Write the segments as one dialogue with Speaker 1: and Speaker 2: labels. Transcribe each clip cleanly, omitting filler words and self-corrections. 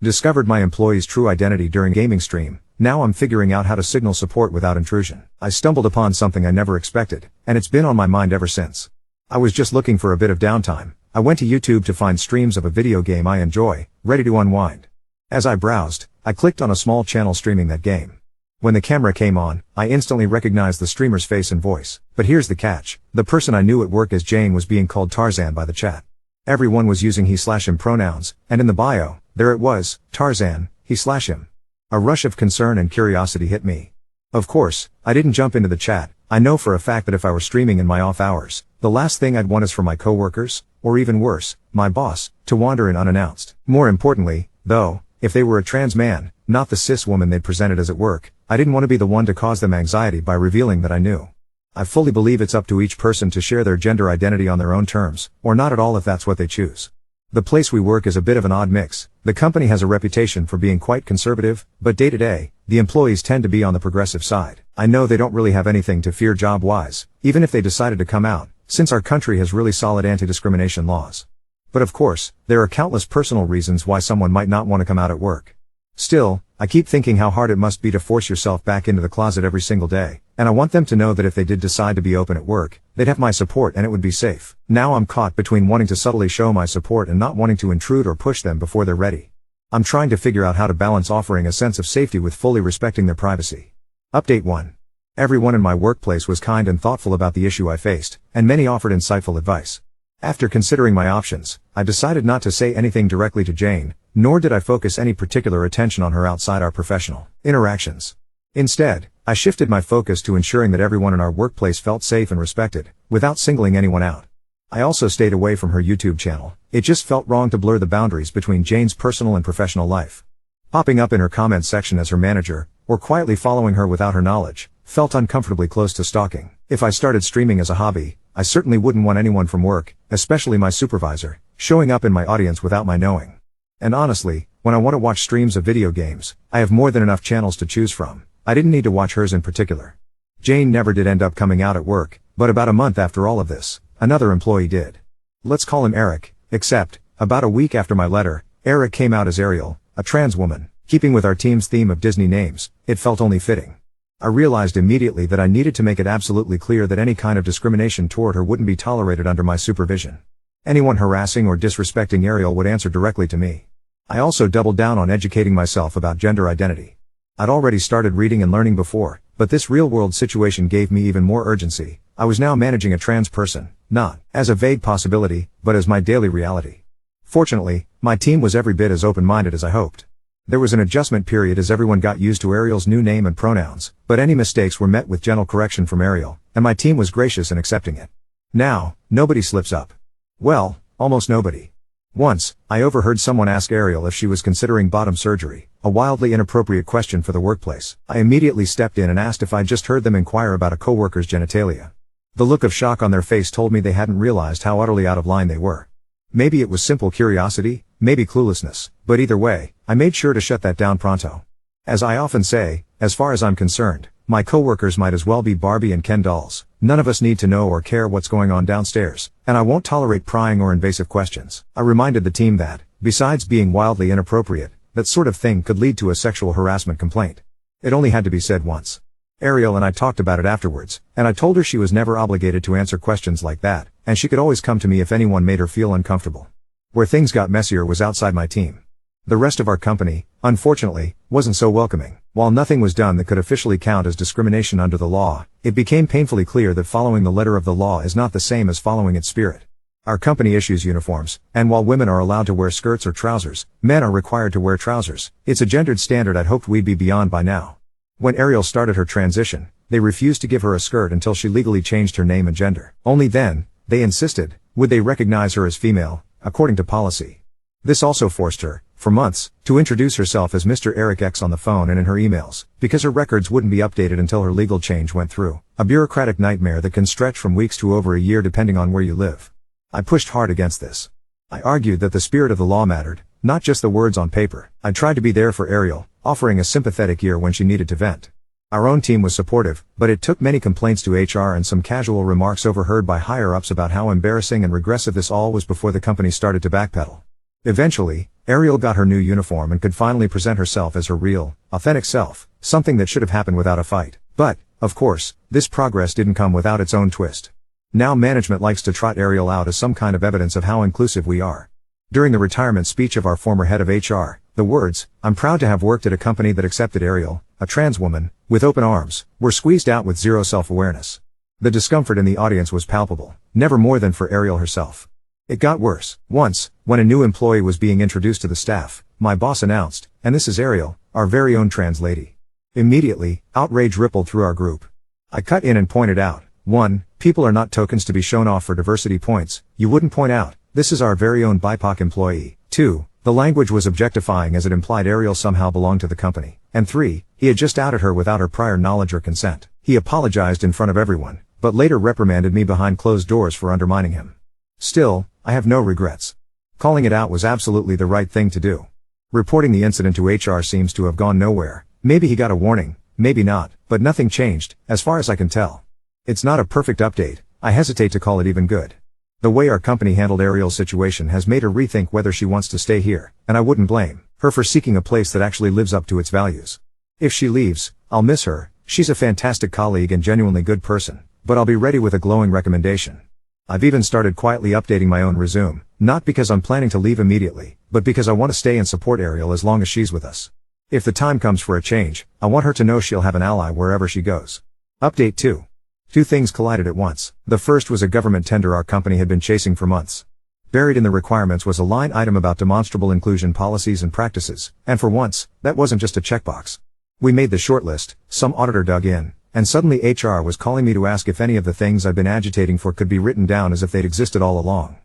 Speaker 1: Discovered my employee's true identity during gaming stream. Now I'm figuring out how to signal support without intrusion. I stumbled upon something I never expected, and it's been on my mind ever since. I was just looking for a bit of downtime. I went to YouTube to find streams of a video game I enjoy, ready to unwind. As I browsed, I clicked on a small channel streaming that game. When the camera came on, I instantly recognized the streamer's face and voice. But here's the catch. The person I knew at work as Jane was being called Tarzan by the chat. Everyone was using he/him pronouns, and in the bio, there it was, Tarzan, he/him. A rush of concern and curiosity hit me. Of course, I didn't jump into the chat. I know for a fact that if I were streaming in my off hours, the last thing I'd want is for my coworkers, or even worse, my boss, to wander in unannounced. More importantly, though, if they were a trans man, not the cis woman they'd presented as at work, I didn't want to be the one to cause them anxiety by revealing that I knew. I fully believe it's up to each person to share their gender identity on their own terms, or not at all if that's what they choose. The place we work is a bit of an odd mix. The company has a reputation for being quite conservative, but day to day, the employees tend to be on the progressive side. I know they don't really have anything to fear job-wise, even if they decided to come out, since our country has really solid anti-discrimination laws. But of course, there are countless personal reasons why someone might not want to come out at work. Still, I keep thinking how hard it must be to force yourself back into the closet every single day, and I want them to know that if they did decide to be open at work, they'd have my support and it would be safe. Now I'm caught between wanting to subtly show my support and not wanting to intrude or push them before they're ready. I'm trying to figure out how to balance offering a sense of safety with fully respecting their privacy. Update 1. Everyone in my workplace was kind and thoughtful about the issue I faced, and many offered insightful advice. After considering my options, I decided not to say anything directly to Jane, nor did I focus any particular attention on her outside our professional interactions. Instead, I shifted my focus to ensuring that everyone in our workplace felt safe and respected, without singling anyone out. I also stayed away from her YouTube channel. It just felt wrong to blur the boundaries between Jane's personal and professional life. Popping up in her comments section as her manager, or quietly following her without her knowledge, felt uncomfortably close to stalking. If I started streaming as a hobby, I certainly wouldn't want anyone from work, especially my supervisor, showing up in my audience without my knowing. And honestly, when I want to watch streams of video games, I have more than enough channels to choose from. I didn't need to watch hers in particular. Jane never did end up coming out at work, but about a month after all of this, another employee did. Let's call him Eric, except, about a week after my letter, Eric came out as Ariel, a trans woman. Keeping with our team's theme of Disney names, it felt only fitting. I realized immediately that I needed to make it absolutely clear that any kind of discrimination toward her wouldn't be tolerated under my supervision. Anyone harassing or disrespecting Ariel would answer directly to me. I also doubled down on educating myself about gender identity. I'd already started reading and learning before, but this real-world situation gave me even more urgency. I was now managing a trans person, not as a vague possibility, but as my daily reality. Fortunately, my team was every bit as open-minded as I hoped. There was an adjustment period as everyone got used to Ariel's new name and pronouns, but any mistakes were met with gentle correction from Ariel, and my team was gracious in accepting it. Now, nobody slips up. Well, almost nobody. Once, I overheard someone ask Ariel if she was considering bottom surgery, a wildly inappropriate question for the workplace. I immediately stepped in and asked if I'd just heard them inquire about a coworker's genitalia. The look of shock on their face told me they hadn't realized how utterly out of line they were. Maybe it was simple curiosity, maybe cluelessness, but either way, I made sure to shut that down pronto. As I often say, as far as I'm concerned, my coworkers might as well be Barbie and Ken dolls. None of us need to know or care what's going on downstairs, and I won't tolerate prying or invasive questions. I reminded the team that, besides being wildly inappropriate, that sort of thing could lead to a sexual harassment complaint. It only had to be said once. Ariel and I talked about it afterwards, and I told her she was never obligated to answer questions like that, and she could always come to me if anyone made her feel uncomfortable. Where things got messier was outside my team. The rest of our company, unfortunately, wasn't so welcoming. While nothing was done that could officially count as discrimination under the law, it became painfully clear that following the letter of the law is not the same as following its spirit. Our company issues uniforms, and while women are allowed to wear skirts or trousers, men are required to wear trousers. It's a gendered standard I'd hoped we'd be beyond by now. When Ariel started her transition, they refused to give her a skirt until she legally changed her name and gender. Only then, they insisted, would they recognize her as female, according to policy. This also forced her, for months, to introduce herself as Mr. Eric X on the phone and in her emails, because her records wouldn't be updated until her legal change went through. A bureaucratic nightmare that can stretch from weeks to over a year depending on where you live. I pushed hard against this. I argued that the spirit of the law mattered, not just the words on paper. I tried to be there for Ariel, offering a sympathetic ear when she needed to vent. Our own team was supportive, but it took many complaints to HR and some casual remarks overheard by higher-ups about how embarrassing and regressive this all was before the company started to backpedal. Eventually, Ariel got her new uniform and could finally present herself as her real, authentic self, something that should have happened without a fight. But, of course, this progress didn't come without its own twist. Now management likes to trot Ariel out as some kind of evidence of how inclusive we are. During the retirement speech of our former head of HR, the words, "I'm proud to have worked at a company that accepted Ariel, a trans woman, with open arms," were squeezed out with zero self-awareness. The discomfort in the audience was palpable, never more than for Ariel herself. It got worse. Once, when a new employee was being introduced to the staff, my boss announced, "And this is Ariel, our very own trans lady." Immediately, outrage rippled through our group. I cut in and pointed out, 1. People are not tokens to be shown off for diversity points. You wouldn't point out, "This is our very own BIPOC employee." 2. The language was objectifying as it implied Ariel somehow belonged to the company. And 3. He had just outed her without her prior knowledge or consent. He apologized in front of everyone, but later reprimanded me behind closed doors for undermining him. Still, I have no regrets. Calling it out was absolutely the right thing to do. Reporting the incident to HR seems to have gone nowhere. Maybe he got a warning, maybe not, but nothing changed, as far as I can tell. It's not a perfect update. I hesitate to call it even good. The way our company handled Ariel's situation has made her rethink whether she wants to stay here, and I wouldn't blame her for seeking a place that actually lives up to its values. If she leaves, I'll miss her. She's a fantastic colleague and genuinely good person, but I'll be ready with a glowing recommendation. I've even started quietly updating my own resume, not because I'm planning to leave immediately, but because I want to stay and support Ariel as long as she's with us. If the time comes for a change, I want her to know she'll have an ally wherever she goes. Update 2. Two things collided at once. The first was a government tender our company had been chasing for months. Buried in the requirements was a line item about demonstrable inclusion policies and practices, and for once, that wasn't just a checkbox. We made the shortlist, some auditor dug in, and suddenly HR was calling me to ask if any of the things I'd been agitating for could be written down as if they'd existed all along.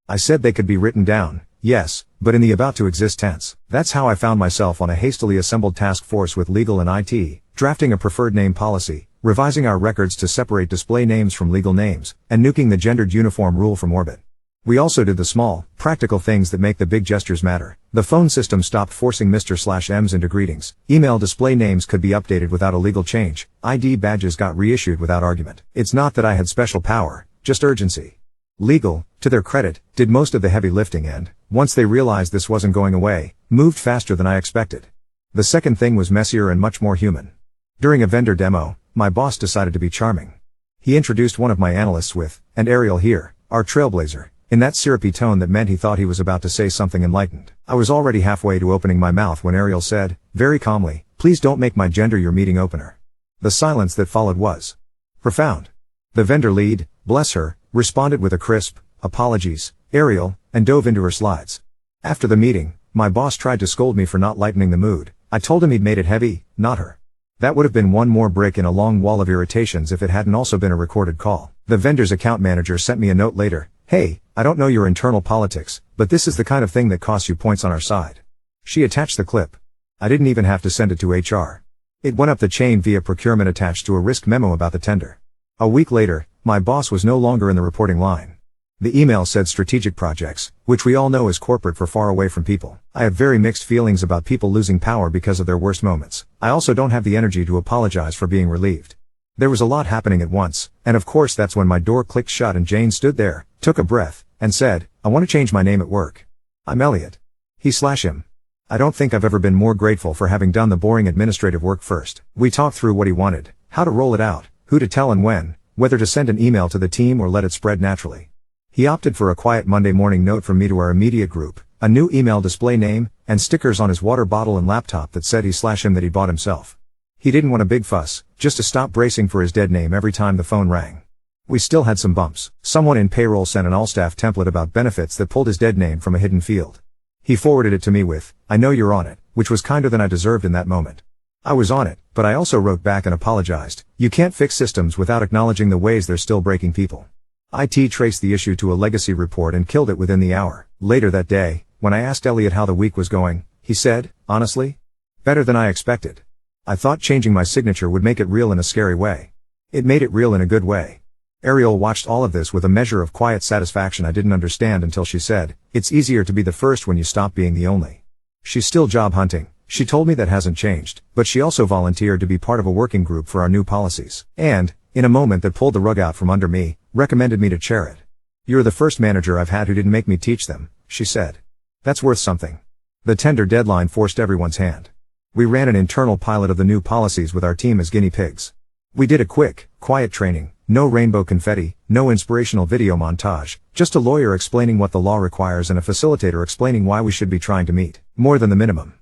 Speaker 1: I said they could be written down, yes, but in the about to exist tense. That's how I found myself on a hastily assembled task force with legal and IT, drafting a preferred name policy, revising our records to separate display names from legal names, and nuking the gendered uniform rule from orbit. We also did the small, practical things that make the big gestures matter. The phone system stopped forcing Mr./Ms into greetings. Email display names could be updated without a legal change. ID badges got reissued without argument. It's not that I had special power, just urgency. Legal, to their credit, did most of the heavy lifting and, once they realized this wasn't going away, moved faster than I expected. The second thing was messier and much more human. During a vendor demo, my boss decided to be charming. He introduced one of my analysts with, "And Ariel here, our trailblazer," in that syrupy tone that meant he thought he was about to say something enlightened. I was already halfway to opening my mouth when Ariel said, very calmly, "Please don't make my gender your meeting opener." The silence that followed was profound. The vendor lead, bless her, responded with a crisp, "Apologies, Ariel," and dove into her slides. After the meeting, my boss tried to scold me for not lightening the mood. I told him he'd made it heavy, not her. That would have been one more brick in a long wall of irritations if it hadn't also been a recorded call. The vendor's account manager sent me a note later. "Hey, I don't know your internal politics, but this is the kind of thing that costs you points on our side." She attached the clip. I didn't even have to send it to HR. It went up the chain via procurement attached to a risk memo about the tender. A week later, my boss was no longer in the reporting line. The email said strategic projects, which we all know is corporate for far away from people. I have very mixed feelings about people losing power because of their worst moments. I also don't have the energy to apologize for being relieved. There was a lot happening at once, and of course that's when my door clicked shut and Jane stood there, took a breath, and said, "I want to change my name at work. I'm Elliot." He/him. I don't think I've ever been more grateful for having done the boring administrative work first. We talked through what he wanted, how to roll it out, who to tell and when, whether to send an email to the team or let it spread naturally. He opted for a quiet Monday morning note from me to our immediate group, a new email display name, and stickers on his water bottle and laptop that said he/him that he bought himself. He didn't want a big fuss, just to stop bracing for his dead name every time the phone rang. We still had some bumps. Someone in payroll sent an all-staff template about benefits that pulled his dead name from a hidden field. He forwarded it to me with, "I know you're on it," which was kinder than I deserved in that moment. I was on it, but I also wrote back and apologized. You can't fix systems without acknowledging the ways they're still breaking people. IT traced the issue to a legacy report and killed it within the hour. Later that day, when I asked Elliot how the week was going, he said, "Honestly? Better than I expected. I thought changing my signature would make it real in a scary way. It made it real in a good way." Ariel watched all of this with a measure of quiet satisfaction I didn't understand until she said, "It's easier to be the first when you stop being the only." She's still job hunting. She told me that hasn't changed, but she also volunteered to be part of a working group for our new policies. And, in a moment that pulled the rug out from under me, recommended me to chair it. "You're the first manager I've had who didn't make me teach them," she said. That's worth something. The tender deadline forced everyone's hand. We ran an internal pilot of the new policies with our team as guinea pigs. We did a quick, quiet training, no rainbow confetti, no inspirational video montage, just a lawyer explaining what the law requires and a facilitator explaining why we should be trying to meet more than the minimum.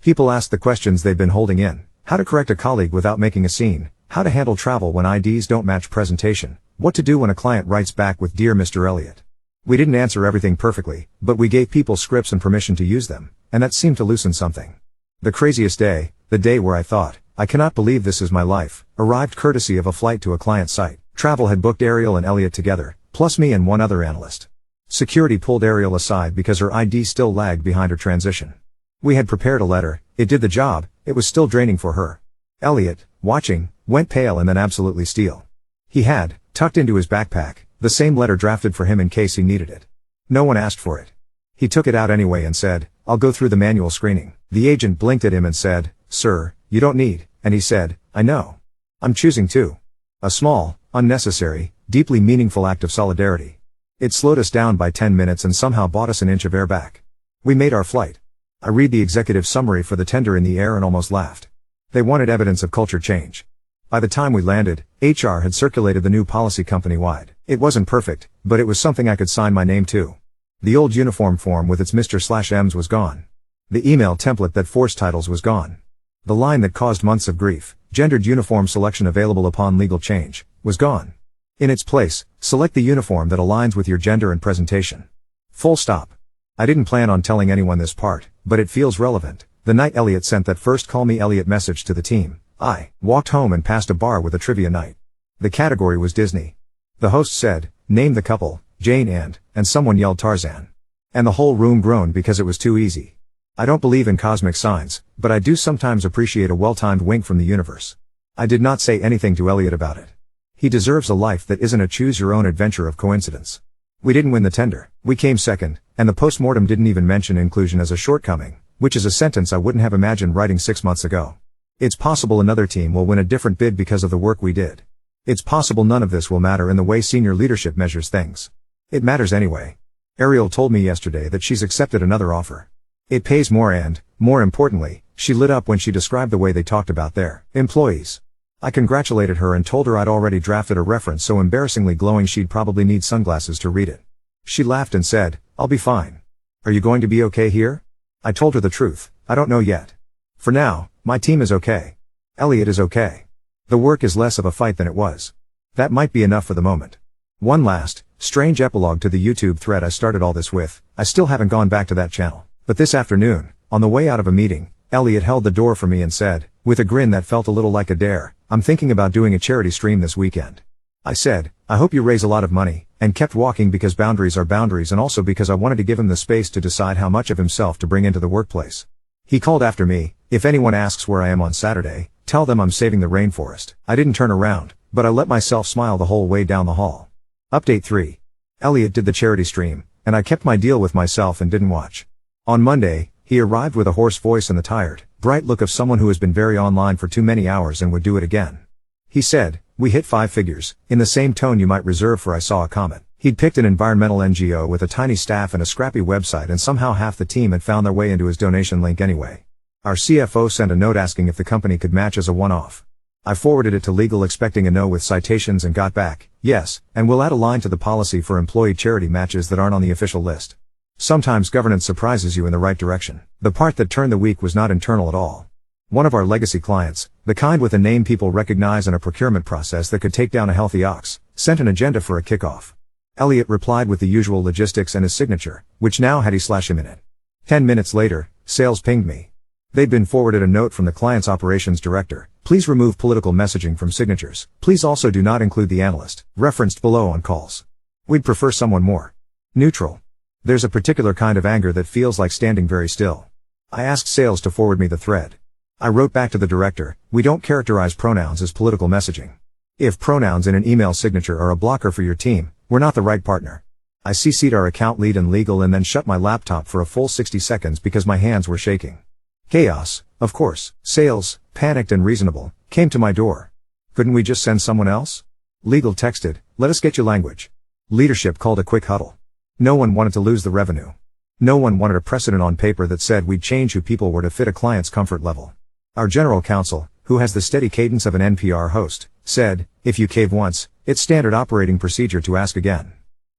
Speaker 1: People asked the questions they've been holding in: how to correct a colleague without making a scene, how to handle travel when IDs don't match presentation, what to do when a client writes back with "Dear Mr. Elliott." We didn't answer everything perfectly, but we gave people scripts and permission to use them, and that seemed to loosen something. The craziest day, the day where I thought, I cannot believe this is my life, arrived courtesy of a flight to a client site. Travel had booked Ariel and Elliot together, plus me and one other analyst. Security pulled Ariel aside because her ID still lagged behind her transition. We had prepared a letter, it did the job, it was still draining for her. Elliot, watching, went pale and then absolutely still. He had, tucked into his backpack, the same letter drafted for him in case he needed it. No one asked for it. He took it out anyway and said, "I'll go through the manual screening." The agent blinked at him and said, "Sir, you don't need," and he said, "I know. I'm choosing to." A small, unnecessary, deeply meaningful act of solidarity. It slowed us down by 10 minutes and somehow bought us an inch of air back. We made our flight. I read the executive summary for the tender in the air and almost laughed. They wanted evidence of culture change. By the time we landed, HR had circulated the new policy company-wide. It wasn't perfect, but it was something I could sign my name to. The old uniform form with its Mr./Ms was gone. The email template that forced titles was gone. The line that caused months of grief, "gendered uniform selection available upon legal change," was gone. In its place, select the uniform that aligns with your gender and presentation. Full stop. I didn't plan on telling anyone this part, but it feels relevant. The night Elliot sent that first "Call Me Elliot" message to the team, I walked home and passed a bar with a trivia night. The category was Disney. The host said, "Name the couple, Jane and someone yelled Tarzan. And the whole room groaned because it was too easy. I don't believe in cosmic signs, but I do sometimes appreciate a well-timed wink from the universe. I did not say anything to Elliot about it. He deserves a life that isn't a choose-your-own adventure of coincidence. We didn't win the tender, we came second, and the postmortem didn't even mention inclusion as a shortcoming, which is a sentence I wouldn't have imagined writing 6 months ago. It's possible another team will win a different bid because of the work we did. It's possible none of this will matter in the way senior leadership measures things. It matters anyway. Ariel told me yesterday that she's accepted another offer. It pays more and, more importantly, she lit up when she described the way they talked about their employees. I congratulated her and told her I'd already drafted a reference so embarrassingly glowing she'd probably need sunglasses to read it. She laughed and said, "I'll be fine." "Are you going to be okay here?" I told her the truth, I don't know yet. For now, my team is okay. Elliot is okay. The work is less of a fight than it was. That might be enough for the moment. One last, strange epilogue to the YouTube thread I started all this with. I still haven't gone back to that channel. But this afternoon, on the way out of a meeting, Elliot held the door for me and said, with a grin that felt a little like a dare, "I'm thinking about doing a charity stream this weekend." I said, "I hope you raise a lot of money," and kept walking because boundaries are boundaries and also because I wanted to give him the space to decide how much of himself to bring into the workplace. He called after me, "If anyone asks where I am on Saturday, tell them I'm saving the rainforest." I didn't turn around, but I let myself smile the whole way down the hall. Update 3. Elliot did the charity stream, and I kept my deal with myself and didn't watch. On Monday, he arrived with a hoarse voice and the tired, bright look of someone who has been very online for too many hours and would do it again. He said, "We hit 5 figures," in the same tone you might reserve for "I saw a comet." He'd picked an environmental NGO with a tiny staff and a scrappy website, and somehow half the team had found their way into his donation link anyway. Our CFO sent a note asking if the company could match as a one-off. I forwarded it to legal expecting a no with citations and got back, "Yes, and we'll add a line to the policy for employee charity matches that aren't on the official list." Sometimes governance surprises you in the right direction. The part that turned the week was not internal at all. One of our legacy clients, the kind with a name people recognize and a procurement process that could take down a healthy ox, sent an agenda for a kickoff. Elliot replied with the usual logistics and his signature, which now had him in it. 10 minutes later, sales pinged me. They'd been forwarded a note from the client's operations director. "Please remove political messaging from signatures. Please also do not include the analyst, referenced below, on calls. We'd prefer someone more neutral." There's a particular kind of anger that feels like standing very still. I asked sales to forward me the thread. I wrote back to the director, "We don't characterize pronouns as political messaging. If pronouns in an email signature are a blocker for your team, we're not the right partner." I CC'd our account lead and legal and then shut my laptop for a full 60 seconds because my hands were shaking. Chaos, of course. Sales, panicked and reasonable, came to my door. "Couldn't we just send someone else?" Legal texted, "Let us get you language." Leadership called a quick huddle. No one wanted to lose the revenue. No one wanted a precedent on paper that said we'd change who people were to fit a client's comfort level. Our general counsel, who has the steady cadence of an NPR host, said, if you cave once, it's standard operating procedure to ask again.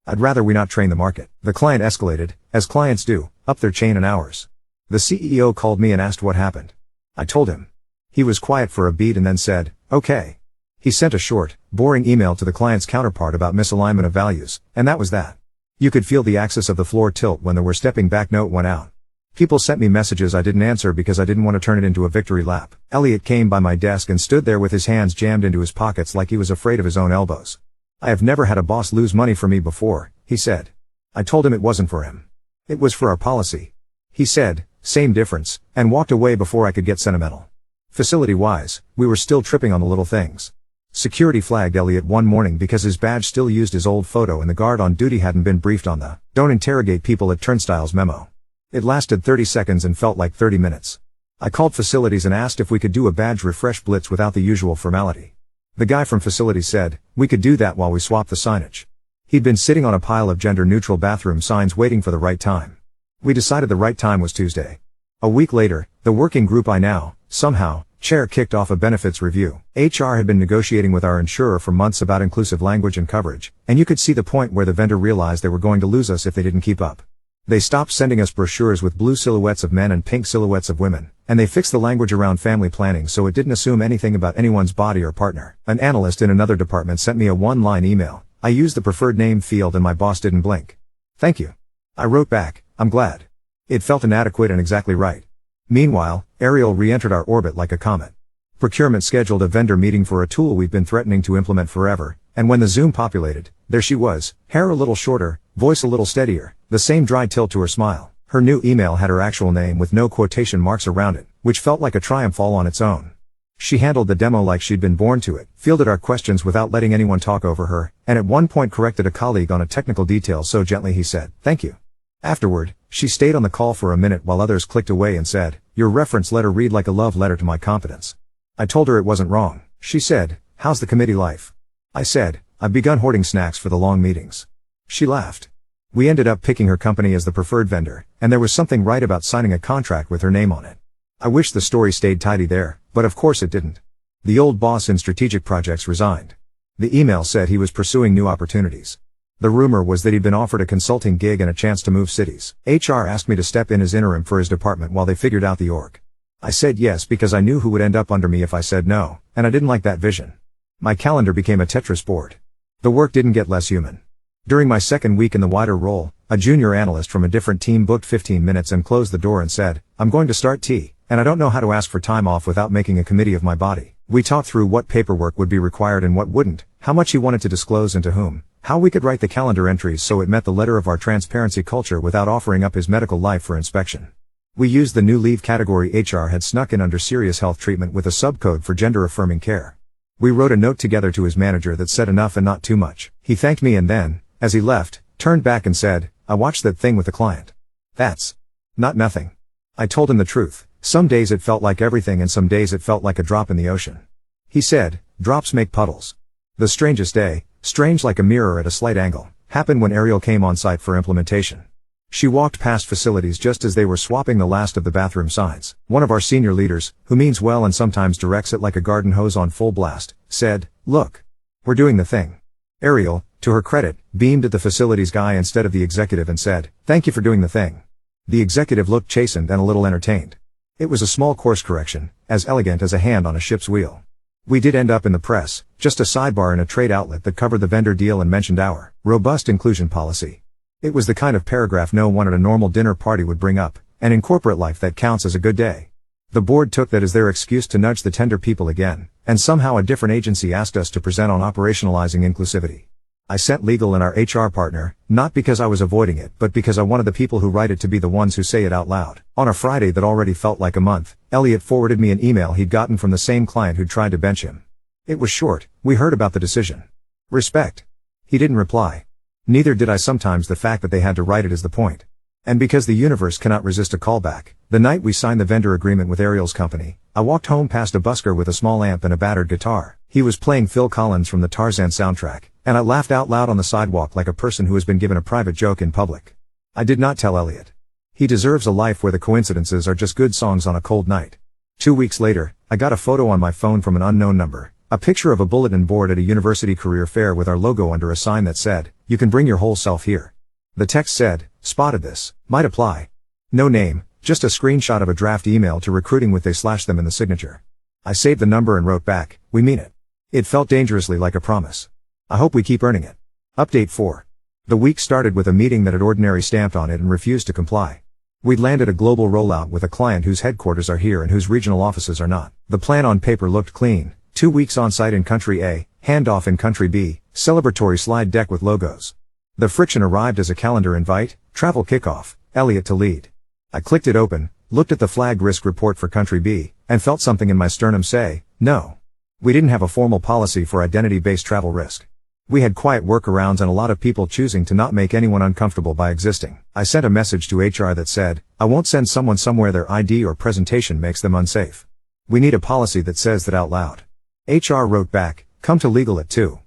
Speaker 1: I'd rather we not train the market. The client escalated, as clients do, up their chain in hours. The CEO called me and asked what happened. I told him. He was quiet for a beat and then said, okay. He sent a short, boring email to the client's counterpart about misalignment of values, and that was that. You could feel the axis of the floor tilt when the "we're stepping back" note went out. People sent me messages I didn't answer because I didn't want to turn it into a victory lap. Elliot came by my desk and stood there with his hands jammed into his pockets like he was afraid of his own elbows. I have never had a boss lose money for me before, he said. I told him it wasn't for him. It was for our policy. He said, same difference, and walked away before I could get sentimental. Facility-wise, we were still tripping on the little things. Security flagged Elliot one morning because his badge still used his old photo and the guard on duty hadn't been briefed on the "don't interrogate people at turnstiles" memo. It lasted 30 seconds and felt like 30 minutes. I called facilities and asked if we could do a badge refresh blitz without the usual formality. The guy from facilities said, we could do that while we swap the signage. He'd been sitting on a pile of gender-neutral bathroom signs waiting for the right time. We decided the right time was Tuesday. A week later, the working group I now, somehow, chair kicked off a benefits review. HR had been negotiating with our insurer for months about inclusive language and coverage, and you could see the point where the vendor realized they were going to lose us if they didn't keep up. They stopped sending us brochures with blue silhouettes of men and pink silhouettes of women, and they fixed the language around family planning so it didn't assume anything about anyone's body or partner. An analyst in another department sent me a one-line email. I used the preferred name field and my boss didn't blink. Thank you. I wrote back, I'm glad. It felt inadequate and exactly right. Meanwhile, Ariel re-entered our orbit like a comet. Procurement scheduled a vendor meeting for a tool we've been threatening to implement forever, and when the Zoom populated, there she was, hair a little shorter, voice a little steadier, the same dry tilt to her smile. Her new email had her actual name with no quotation marks around it, which felt like a triumph all on its own. She handled the demo like she'd been born to it, fielded our questions without letting anyone talk over her, and at one point corrected a colleague on a technical detail so gently he said, thank you. Afterward, she stayed on the call for a minute while others clicked away and said, your reference letter read like a love letter to my competence. I told her it wasn't wrong. She said, how's the committee life? I said, I've begun hoarding snacks for the long meetings. She laughed. We ended up picking her company as the preferred vendor, and there was something right about signing a contract with her name on it. I wish the story stayed tidy there, but of course it didn't. The old boss in strategic projects resigned. The email said he was pursuing new opportunities. The rumor was that he'd been offered a consulting gig and a chance to move cities. HR asked me to step in as interim for his department while they figured out the org. I said yes because I knew who would end up under me if I said no, and I didn't like that vision. My calendar became a Tetris board. The work didn't get less human. During my second week in the wider role, a junior analyst from a different team booked 15 minutes and closed the door and said, I'm going to start tea, and I don't know how to ask for time off without making a committee of my body. We talked through what paperwork would be required and what wouldn't, how much he wanted to disclose and to whom, how we could write the calendar entries so it met the letter of our transparency culture without offering up his medical life for inspection. We used the new leave category HR had snuck in under serious health treatment with a subcode for gender-affirming care. We wrote a note together to his manager that said enough and not too much. He thanked me and then, as he left, turned back and said, I watched that thing with the client. That's not nothing. I told him the truth. Some days it felt like everything and some days it felt like a drop in the ocean. He said, drops make puddles. The strangest day, strange like a mirror at a slight angle, happened when Ariel came on site for implementation. She walked past facilities just as they were swapping the last of the bathroom signs. One of our senior leaders, who means well and sometimes directs it like a garden hose on full blast, said, look. We're doing the thing. Ariel, to her credit, beamed at the facilities guy instead of the executive and said, thank you for doing the thing. The executive looked chastened and a little entertained. It was a small course correction, as elegant as a hand on a ship's wheel. We did end up in the press, just a sidebar in a trade outlet that covered the vendor deal and mentioned our robust inclusion policy. It was the kind of paragraph no one at a normal dinner party would bring up, and in corporate life that counts as a good day. The board took that as their excuse to nudge the tender people again, and somehow a different agency asked us to present on operationalizing inclusivity. I sent legal and our HR partner, not because I was avoiding it but because I wanted the people who write it to be the ones who say it out loud. On a Friday that already felt like a month, Elliot forwarded me an email he'd gotten from the same client who'd tried to bench him. It was short, we heard about the decision. Respect. He didn't reply. Neither did I. Sometimes the fact that they had to write it is the point. And because the universe cannot resist a callback, the night we signed the vendor agreement with Ariel's company, I walked home past a busker with a small amp and a battered guitar. He was playing Phil Collins from the Tarzan soundtrack, and I laughed out loud on the sidewalk like a person who has been given a private joke in public. I did not tell Elliot. He deserves a life where the coincidences are just good songs on a cold night. 2 weeks later, I got a photo on my phone from an unknown number. A picture of a bulletin board at a university career fair with our logo under a sign that said, "You can bring your whole self here." The text said, "Spotted this. Might apply." No name, just a screenshot of a draft email to recruiting with they/them in the signature. I saved the number and wrote back, "We mean it." It felt dangerously like a promise. I hope we keep earning it. Update 4. The week started with a meeting that had ordinary stamped on it and refused to comply. We'd landed a global rollout with a client whose headquarters are here and whose regional offices are not. The plan on paper looked clean. 2 weeks on site in country A, handoff in country B, celebratory slide deck with logos. The friction arrived as a calendar invite, travel kickoff, Elliot to lead. I clicked it open, looked at the flagged risk report for country B, and felt something in my sternum say, no. We didn't have a formal policy for identity-based travel risk. We had quiet workarounds and a lot of people choosing to not make anyone uncomfortable by existing. I sent a message to HR that said, I won't send someone somewhere their ID or presentation makes them unsafe. We need a policy that says that out loud. HR wrote back, come to legal at 2.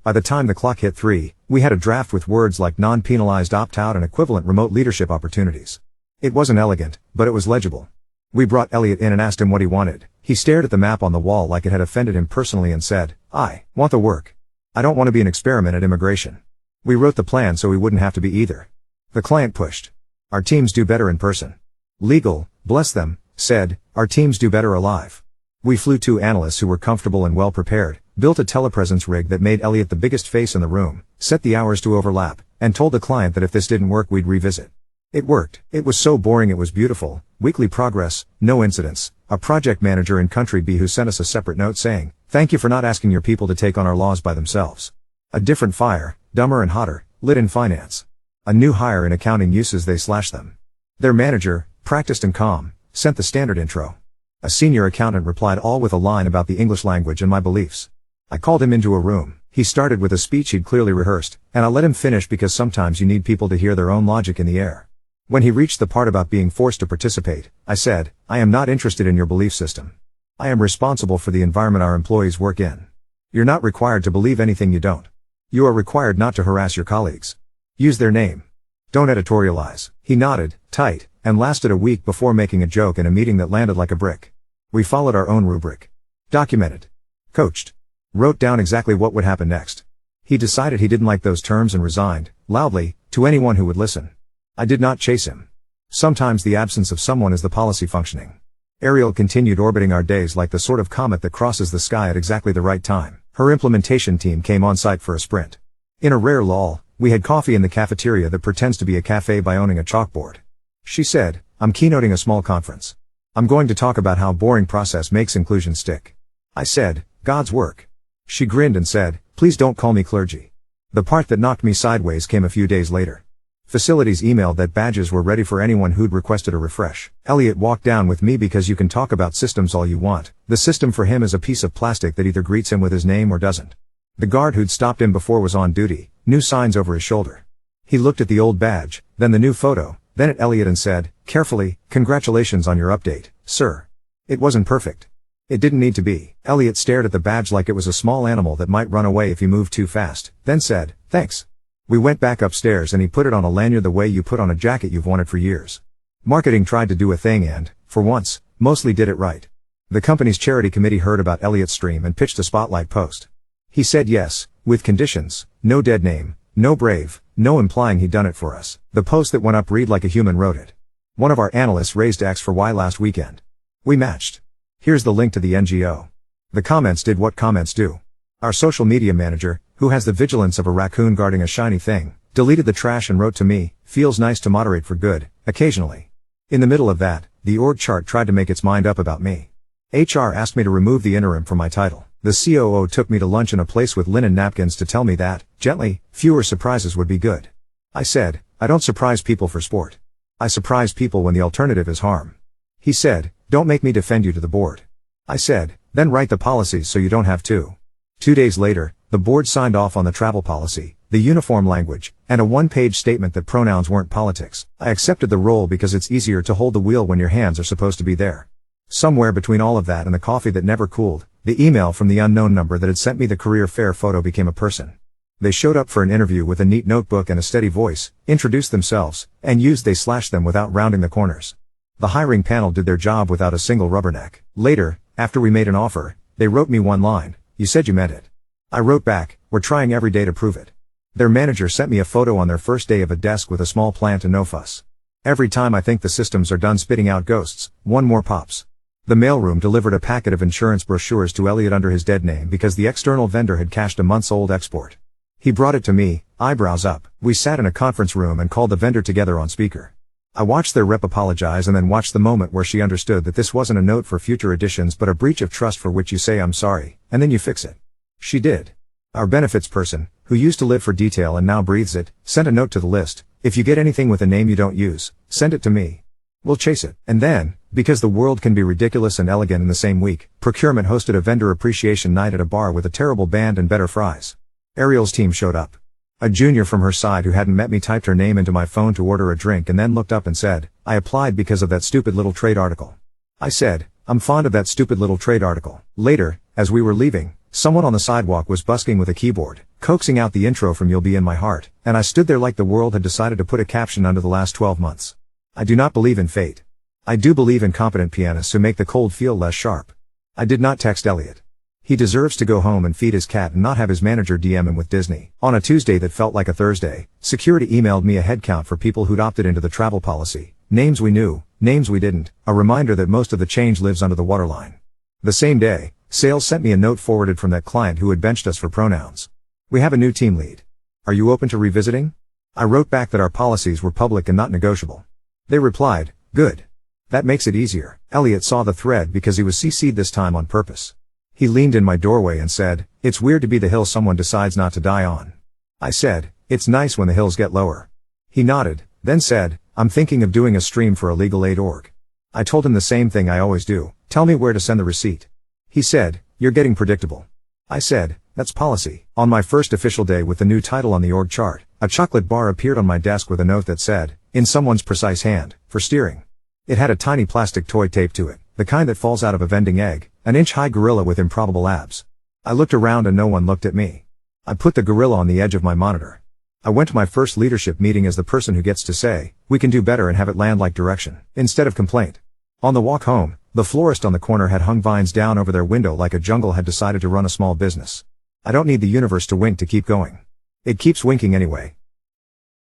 Speaker 1: By the time the clock hit 3, we had a draft with words like non-penalized opt-out and equivalent remote leadership opportunities. It wasn't elegant, but it was legible. We brought Elliot in and asked him what he wanted. He stared at the map on the wall like it had offended him personally and said, I want the work. I don't want to be an experiment at immigration. We wrote the plan so we wouldn't have to be either. The client pushed. Our teams do better in person. Legal, bless them, said, our teams do better alive. We flew 2 analysts who were comfortable and well prepared, built a telepresence rig that made Elliot the biggest face in the room, set the hours to overlap, and told the client that if this didn't work we'd revisit. It worked. It was so boring it was beautiful. Weekly progress, no incidents. A project manager in country B who sent us a separate note saying, thank you for not asking your people to take on our laws by themselves. A different fire, dumber and hotter, lit in finance. A new hire in accounting uses they/them. Their manager, practiced and calm, sent the standard intro. A senior accountant replied all with a line about the English language and my beliefs. I called him into a room. He started with a speech he'd clearly rehearsed, and I let him finish because sometimes you need people to hear their own logic in the air. When he reached the part about being forced to participate, I said, I am not interested in your belief system. I am responsible for the environment our employees work in. You're not required to believe anything you don't. You are required not to harass your colleagues. Use their name. Don't editorialize. He nodded, tight, and lasted a week before making a joke in a meeting that landed like a brick. We followed our own rubric. Documented. Coached. Wrote down exactly what would happen next. He decided he didn't like those terms and resigned, loudly, to anyone who would listen. I did not chase him. Sometimes the absence of someone is the policy functioning. Ariel continued orbiting our days like the sort of comet that crosses the sky at exactly the right time. Her implementation team came on site for a sprint. In a rare lull, we had coffee in the cafeteria that pretends to be a cafe by owning a chalkboard. She said, I'm keynoting a small conference. I'm going to talk about how boring process makes inclusion stick. I said, God's work. She grinned and said, please don't call me clergy. The part that knocked me sideways came a few days later. Facilities emailed that badges were ready for anyone who'd requested a refresh. Elliot walked down with me because you can talk about systems all you want. The system for him is a piece of plastic that either greets him with his name or doesn't. The guard who'd stopped him before was on duty, new signs over his shoulder. He looked at the old badge, then the new photo, then at Elliot and said, carefully, congratulations on your update, sir. It wasn't perfect. It didn't need to be. Elliot stared at the badge like it was a small animal that might run away if he moved too fast, then said, thanks. We went back upstairs and he put it on a lanyard the way you put on a jacket you've wanted for years. Marketing tried to do a thing and, for once, mostly did it right. The company's charity committee heard about Elliot's stream and pitched a spotlight post. He said yes, with conditions, no dead name, no brave, no implying he'd done it for us. The post that went up read like a human wrote it. One of our analysts raised X for Y last weekend. We matched. Here's the link to the NGO. The comments did what comments do. Our social media manager, who has the vigilance of a raccoon guarding a shiny thing, deleted the trash and wrote to me, feels nice to moderate for good, occasionally. In the middle of that, the org chart tried to make its mind up about me. HR asked me to remove the interim from my title. The COO took me to lunch in a place with linen napkins to tell me that, gently, fewer surprises would be good. I said, I don't surprise people for sport. I surprise people when the alternative is harm. He said, don't make me defend you to the board. I said, then write the policies so you don't have to. 2 days later, the board signed off on the travel policy, the uniform language, and a one-page statement that pronouns weren't politics. I accepted the role because it's easier to hold the wheel when your hands are supposed to be there. Somewhere between all of that and the coffee that never cooled, the email from the unknown number that had sent me the career fair photo became a person. They showed up for an interview with a neat notebook and a steady voice, introduced themselves, and used they/them without rounding the corners. The hiring panel did their job without a single rubberneck. Later, after we made an offer, they wrote me one line, "You said you meant it." I wrote back, "We're trying every day to prove it." Their manager sent me a photo on their first day of a desk with a small plant and no fuss. Every time I think the systems are done spitting out ghosts, one more pops. The mailroom delivered a packet of insurance brochures to Elliot under his dead name because the external vendor had cached a month's-old export. He brought it to me, eyebrows up. We sat in a conference room and called the vendor together on speaker. I watched their rep apologize and then watched the moment where she understood that this wasn't a note for future editions but a breach of trust for which you say "I'm sorry," and then you fix it. She did. Our benefits person, who used to live for detail and now breathes it, sent a note to the list, "If you get anything with a name you don't use, send it to me. We'll chase it." And then, because the world can be ridiculous and elegant in the same week, procurement hosted a vendor appreciation night at a bar with a terrible band and better fries. Ariel's team showed up. A junior from her side who hadn't met me typed her name into my phone to order a drink and then looked up and said, "I applied because of that stupid little trade article." I said, "I'm fond of that stupid little trade article." Later, as we were leaving, someone on the sidewalk was busking with a keyboard, coaxing out the intro from "You'll Be in My Heart," and I stood there like the world had decided to put a caption under the last 12 months. I do not believe in fate. I do believe in competent pianists who make the cold feel less sharp. I did not text Elliot. He deserves to go home and feed his cat and not have his manager DM him with Disney. On a Tuesday that felt like a Thursday, security emailed me a headcount for people who'd opted into the travel policy. Names we knew, names we didn't, a reminder that most of the change lives under the waterline. The same day, sales sent me a note forwarded from that client who had benched us for pronouns. "We have a new team lead. Are you open to revisiting?" I wrote back that our policies were public and not negotiable. They replied, "Good. That makes it easier." Elliot saw the thread because he was CC'd this time on purpose. He leaned in my doorway and said, "It's weird to be the hill someone decides not to die on." I said, "It's nice when the hills get lower." He nodded, then said, "I'm thinking of doing a stream for a legal aid org." I told him the same thing I always do, "Tell me where to send the receipt." He said, "You're getting predictable." I said, "That's policy." On my first official day with the new title on the org chart, a chocolate bar appeared on my desk with a note that said, "In someone's precise hand, for steering." It had a tiny plastic toy taped to it, the kind that falls out of a vending egg, an inch-high gorilla with improbable abs. I looked around and no one looked at me. I put the gorilla on the edge of my monitor. I went to my first leadership meeting as the person who gets to say, "We can do better," and have it land like direction, instead of complaint. On the walk home, the florist on the corner had hung vines down over their window like a jungle had decided to run a small business. I don't need the universe to wink to keep going. It keeps winking anyway.